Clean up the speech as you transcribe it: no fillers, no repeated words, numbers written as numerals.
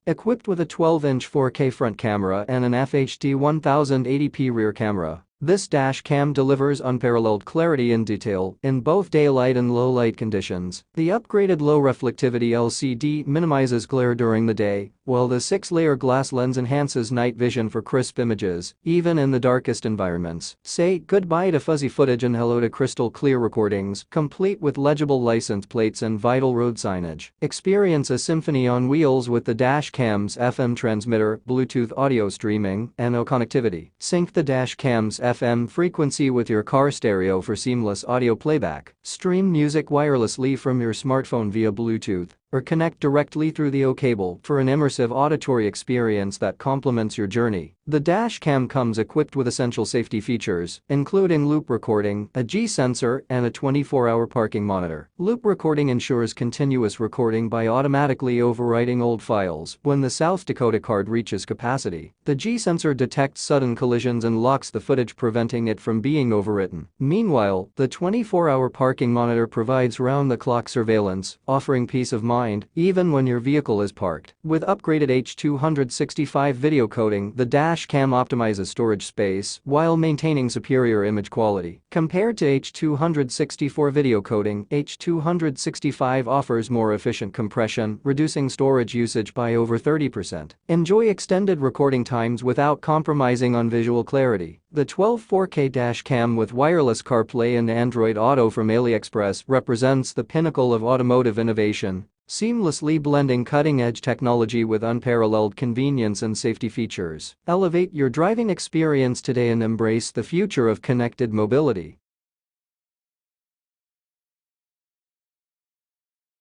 Equipped with a 12-inch 4K front camera and an FHD 1080p rear camera, this dash cam delivers unparalleled clarity and detail in both daylight and low-light conditions. The upgraded low-reflectivity LCD minimizes glare during the day, while the 6-layer glass lens enhances night vision for crisp images, even in the darkest environments. Say goodbye to fuzzy footage and hello to crystal-clear recordings, complete with legible license plates and vital road signage. Experience a symphony on wheels with the dash cam's FM transmitter, Bluetooth audio streaming, and no connectivity. Sync the dash cam's FM frequency with your car stereo for seamless audio playback. Stream music wirelessly from your smartphone via Bluetooth, or connect directly through the O cable for an immersive auditory experience that complements your journey. The dash cam comes equipped with essential safety features, including loop recording, a G sensor, and a 24-hour parking monitor. Loop recording ensures continuous recording by automatically overwriting old files when the South Dakota card reaches capacity. The G sensor detects sudden collisions and locks the footage, preventing it from being overwritten. Meanwhile, the 24-hour parking monitor provides round-the-clock surveillance, offering peace of mind even when your vehicle is parked. With upgraded H.265 video coding, the dash cam optimizes storage space while maintaining superior image quality. Compared to H.264 video coding, H.265 offers more efficient compression, reducing storage usage by over 30%. Enjoy extended recording times without compromising on visual clarity. The 12 4K dash cam with wireless CarPlay and Android Auto from Aliexpress represents the pinnacle of automotive innovation, seamlessly blending cutting-edge technology with unparalleled convenience and safety features. Elevate your driving experience today and embrace the future of connected mobility.